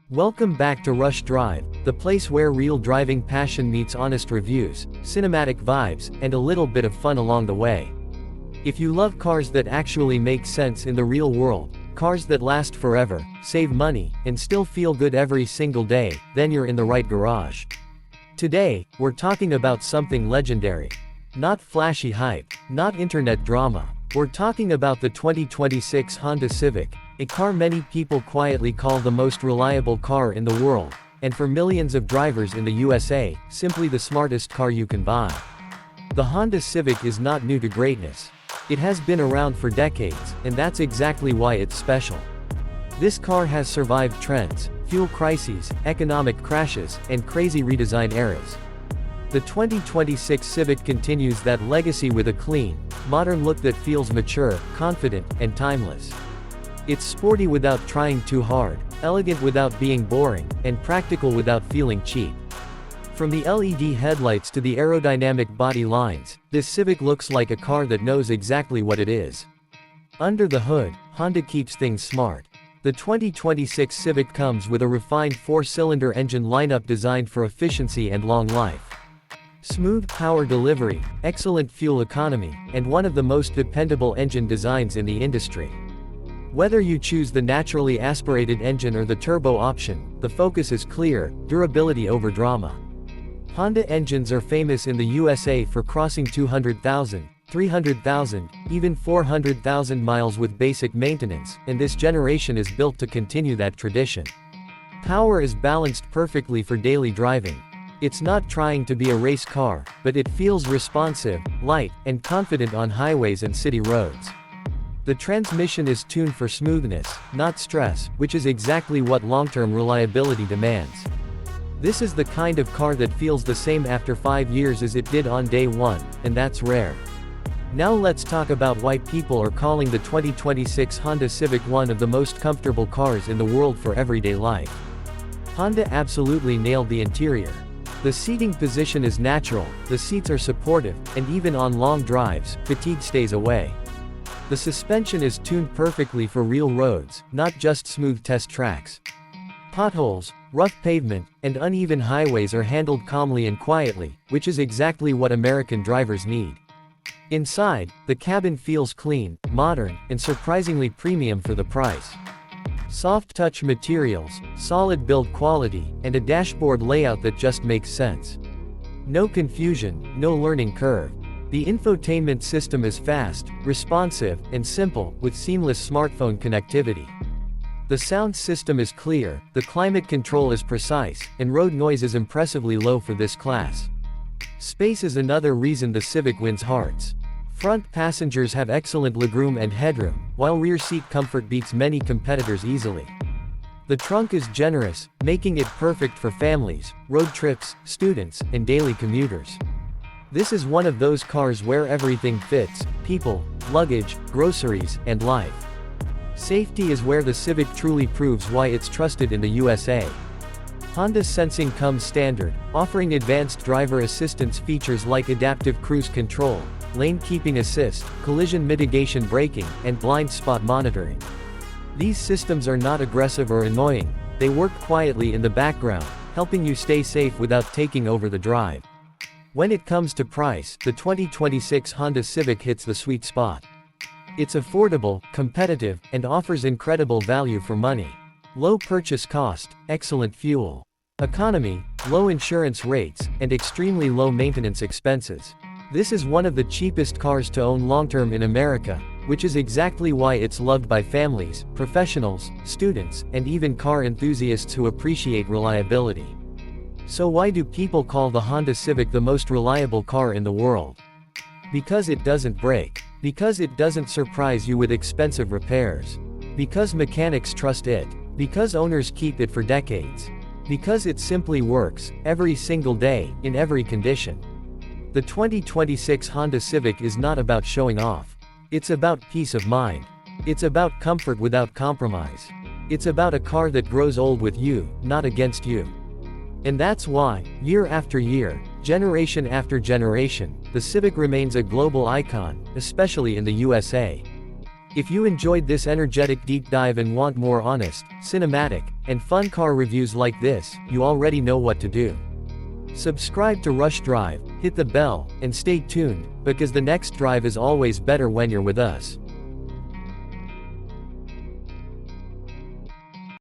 Welcome back to Rush Drive, the place where real driving passion meets honest reviews, cinematic vibes, and a little bit of fun along the way. If you love cars that actually make sense in the real world, cars that last forever, save money, and still feel good every single day, then you're in the right garage. Today, we're talking about something legendary. Not flashy hype, not internet drama. We're talking about the 2026 Honda Civic, a car many people quietly call the most reliable car in the world, and for millions of drivers in the USA, simply the smartest car you can buy. The Honda Civic is not new to greatness. It has been around for decades, and that's exactly why it's special. This car has survived trends, fuel crises, economic crashes, and crazy redesign eras. The 2026 Civic continues that legacy with a clean, modern look that feels mature, confident, and timeless. It's sporty without trying too hard, elegant without being boring, and practical without feeling cheap. From the LED headlights to the aerodynamic body lines, this Civic looks like a car that knows exactly what it is. Under the hood, Honda keeps things smart. The 2026 Civic comes with a refined 4-cylinder engine lineup designed for efficiency and long life. Smooth power delivery, excellent fuel economy, and one of the most dependable engine designs in the industry. Whether you choose the naturally aspirated engine or the turbo option, the focus is clear: durability over drama. Honda engines are famous in the USA for crossing 200,000, 300,000, even 400,000 miles with basic maintenance, and this generation is built to continue that tradition. Power is balanced perfectly for daily driving. It's not trying to be a race car, but it feels responsive, light, and confident on highways and city roads. The transmission is tuned for smoothness, not stress, which is exactly what long-term reliability demands. This is the kind of car that feels the same after 5 years as it did on day one, and that's rare. Now let's talk about why people are calling the 2026 Honda Civic one of the most comfortable cars in the world for everyday life. Honda absolutely nailed the interior. The seating position is natural, the seats are supportive, and even on long drives, fatigue stays away. The suspension is tuned perfectly for real roads, not just smooth test tracks. Potholes, rough pavement, and uneven highways are handled calmly and quietly, which is exactly what American drivers need. Inside, the cabin feels clean, modern, and surprisingly premium for the price. Soft touch materials, solid build quality, and a dashboard layout that just makes sense. No confusion, no learning curve. The infotainment system is fast, responsive, and simple, with seamless smartphone connectivity. The sound system is clear, the climate control is precise, and road noise is impressively low for this class. Space is another reason the Civic wins hearts. Front passengers have excellent legroom and headroom, while rear seat comfort beats many competitors easily. The trunk is generous, making it perfect for families, road trips, students, and daily commuters. This is one of those cars where everything fits: people, luggage, groceries, and life. Safety is where the Civic truly proves why it's trusted in the USA. Honda Sensing comes standard, offering advanced driver assistance features like adaptive cruise control, lane keeping assist, collision mitigation braking, and blind spot monitoring. These systems are not aggressive or annoying, they work quietly in the background, helping you stay safe without taking over the drive. When it comes to price, the 2026 Honda Civic hits the sweet spot. It's affordable, competitive, and offers incredible value for money. Low purchase cost, excellent fuel economy, low insurance rates, and extremely low maintenance expenses. This is one of the cheapest cars to own long-term in America, which is exactly why it's loved by families, professionals, students, and even car enthusiasts who appreciate reliability. So why do people call the Honda Civic the most reliable car in the world? Because it doesn't break. Because it doesn't surprise you with expensive repairs. Because mechanics trust it. Because owners keep it for decades. Because it simply works, every single day, in every condition. The 2026 Honda Civic is not about showing off. It's about peace of mind. It's about comfort without compromise. It's about a car that grows old with you, not against you. And that's why, year after year, generation after generation, the Civic remains a global icon, especially in the USA. If you enjoyed this energetic deep dive and want more honest, cinematic, and fun car reviews like this, you already know what to do. Subscribe to Rush Drive, hit the bell, and stay tuned, because the next drive is always better when you're with us.